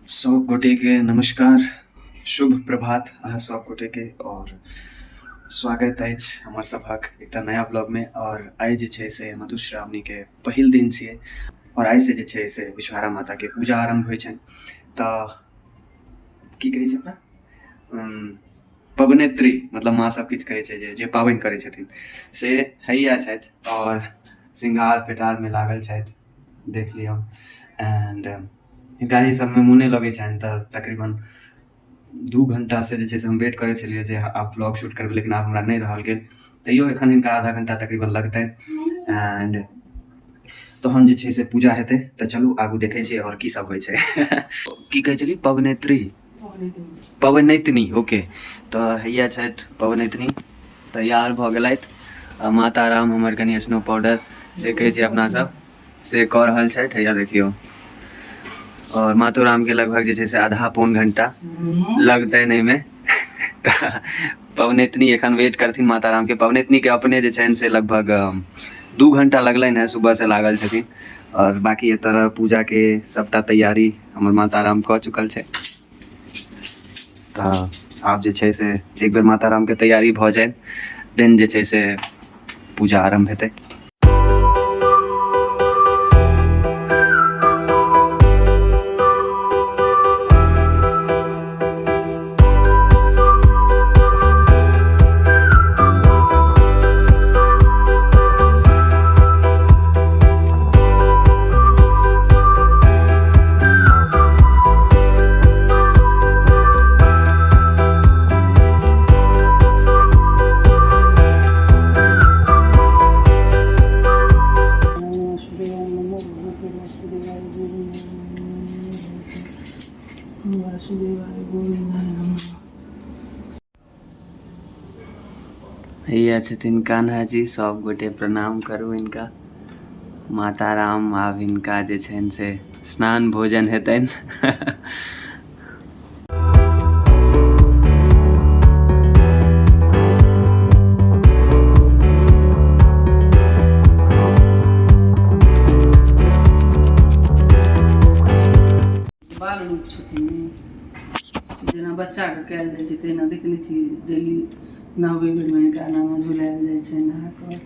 सब गोटे के नमस्कार, शुभ प्रभात अहाँ सब गोटे के और स्वागत अछि हमर सभक एकटा नया ब्लॉग में। और आइ जे छै से मधुश्रावणी के पहिल दिन छियै और आइ से जे छै से विषहारा माता के पूजा आरंभ होइ छनि। तऽ की कहै छै ओकरा पबनेत्री मतलब माँ सब किछु कहै छै जे पाबनि करै छथिन से हैया छथि और श्रृंगार पेटार में लागल छथि, देख लियौ। एंड हिनका ही सबमे मोने लगै छनि तऽ तकरीबन 2 घंटा से जे छै से हम वेट करै छलियै जे आब व्लॉग शूट करबै, लेकिन आब हमरा नहि रहल गेल। तैयो एखन हिनका आधा घंटा तकरीबन लगतै एंड तहन जे छै से पूजा हेतै। तऽ चलू आगू देखै छियै और की सब होइ छै। की कहै छलियै पबनैतनी ओके। तऽ हैया छथि पबनैतनी, तैयार भऽ गेलथि। माता राम हमर कनि स्नो पाउडर जे कहै छै अपना सब से कऽ रहल छथि, हैया देखियौ। और मातो राम के लगभग जे छै से आधा पौन घंटा लगतै नहीं में। पवनेतनी एखन वेट करथिन माता राम के। पवनेतनी के अपने जे छनि से लगभग 2 घंटा लगलनि हैं, सुबह से लागल छथिन। और बाकी तरह पूजा के सबटा तैयारी हमर माता राम कऽ चुकल छै। तऽ आब जे छै से एक बेर माता राम के तैयारी भऽ जाए देन जे छै से पूजा आरंभ हेतै। हैया छथिन कान्हा जी, सब गोटे प्रणाम करू इनका। माता राम आब हिनका जे छनि से स्नान भोजन हेतनि। बाल रूप छथिन, जेना बच्चाके कयल जाइ छै तहिना देखने छी डेली नहबै बेरमे हिनका एनामे झुलायल जाइ छै, नहा कऽ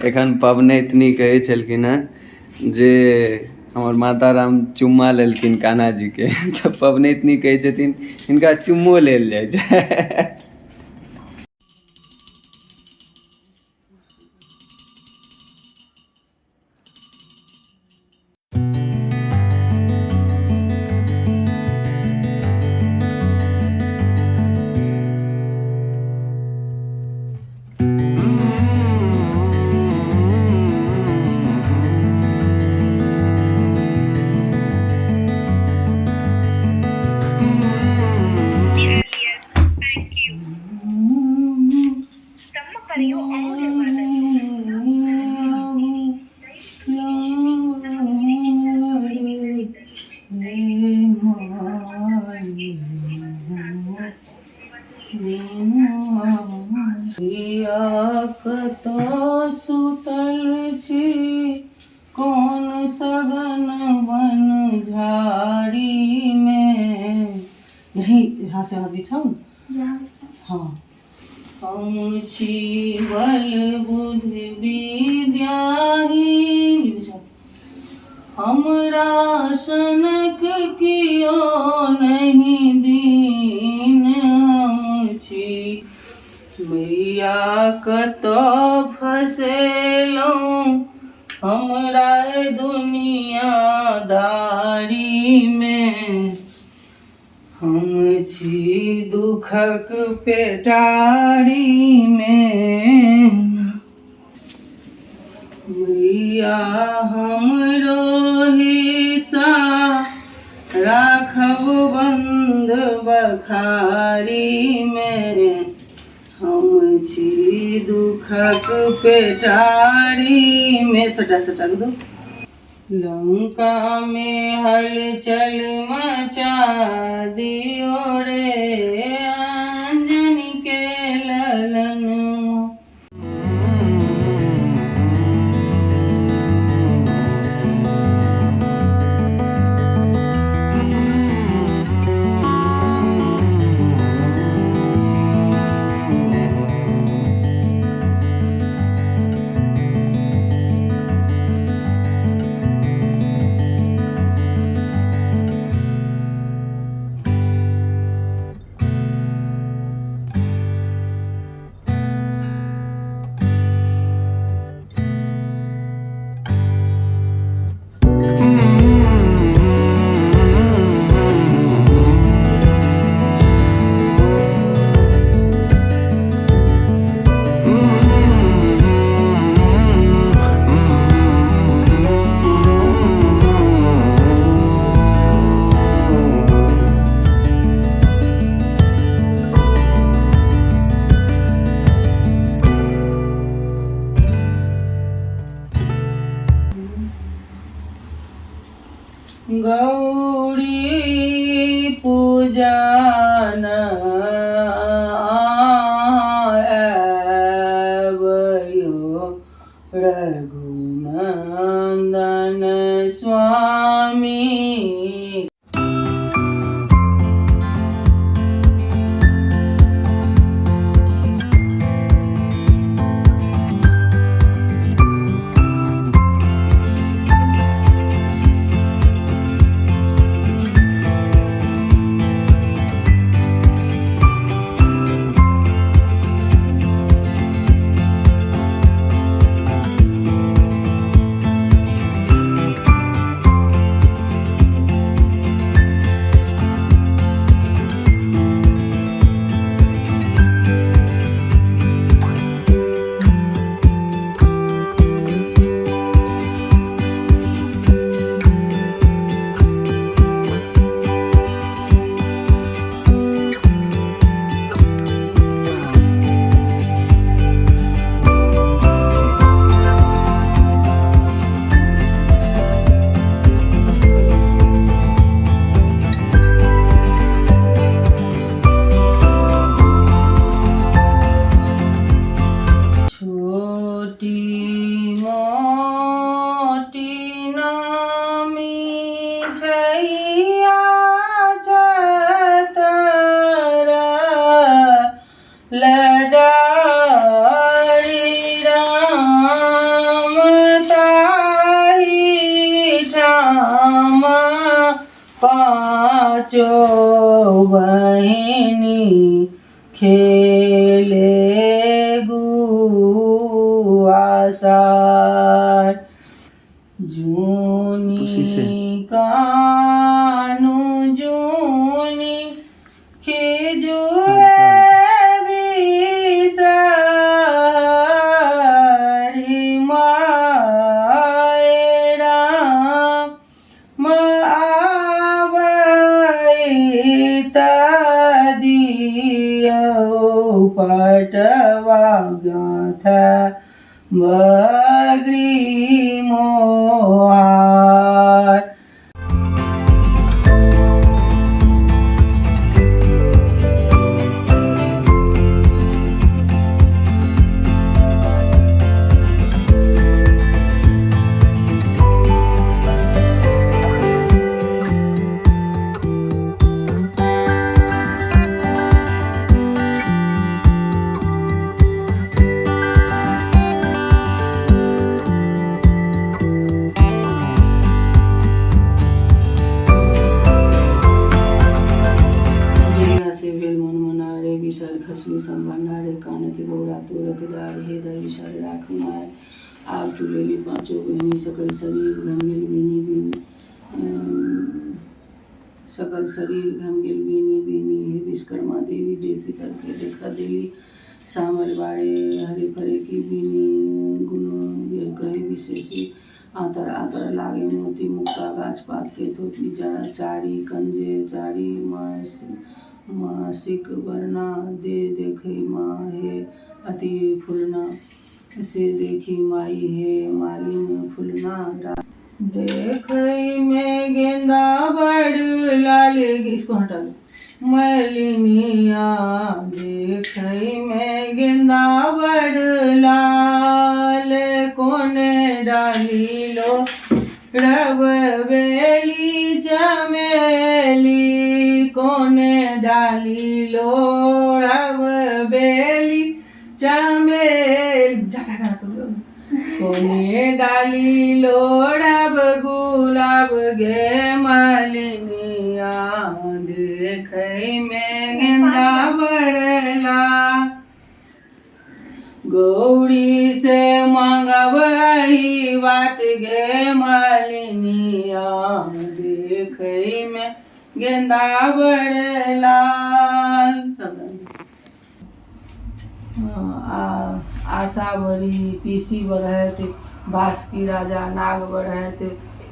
एखन पबनैतनी कहै छलखिन हैं जे हमर माता राम चुम्मा लेलखिन कान्हा जी के। तऽ पबनैतनी कहै छथिन हिनका चुम्मो लेल जाइ छै। कतो सुतल छी कौन सगन बन झाड़ी में। यही यहाँ से हाथ बिछाओ। हाँ, हम छी बल बुद्धि विद्याहीन, हमरा सनक कियो नहीं दीन। हम छी मैया कतो फसेलहुँ हमरा दुनियादारी में। हम छी दुखक पेटारी में, मैया हमरो हिस्सा राखब बंद बखारी में। हम छी दुखक पेटारी में। सटा सटा दो। लंका में हलचल मचा दियो रे अंजनी के ललन। गौरी पूजन आयो रघुनंदन स्वामी। पाँचो बहिनी खेले गुआसार जूनी कानू जूनी खिजू पटवा गाथा बगरी मोहार। खसमी संभारे कानति गौरा तोरत डारे हे दर विशाल राखुनाय आव चुलेली पाँचो बहिनी सकल शरीर घमगिल बीनी बीनी सकल शरीर घमगिल बीनी बीनी हे विश्वकर्मा देवी देवी करके देखा देली सामर बाड़े हरे फरे की बीनी गुण ये कहे विशेषी आतर आतर लागे मोती मुक्ता गाछ पात के थोपी चारी कंजे चारी मासिक वर्णा दे देखे माँ है अति फुलना से देखी माई है मालिन फुलना देख में गेंदा बड़ लाल इसको हटा दो मलिनिया देख में गेंदा बड़ लाल कोने डाली लो रब बेली चमेली कोने डाली लो रब बेली चमेली कोने डाली लो रब गुलाब गे मालिनिया देख में गेंदा बड़ला गौरी से मांगबही बात गे मालिनिया देख में गेंदा बड़लाल। आशा बड़ी पीसी बढ़त बास की राजा नाग बढ़त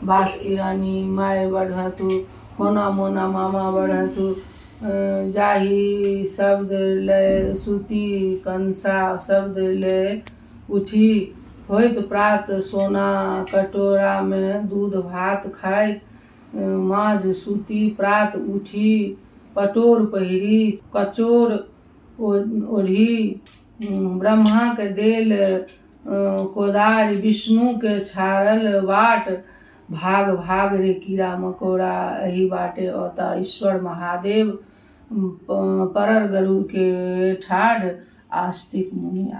बास की रानी माय बढ़तु कोना मोना मामा बढ़तु जाही शब्द ले सूती कंसा शब्द ले उठी होइत प्रात सोना कटोरा में दूध भात खाए माँझ सूती प्रात उठी पटोर पहिरी कचोर ओढ़ी ब्रह्मा के देल कोदारि विष्णु के छाड़ल बाट भाग भाग रे कीड़ा मकोड़ा एही बाटे औता ईश्वर महादेव परर गरुड़ के ठाढ़ आस्तिक मुनि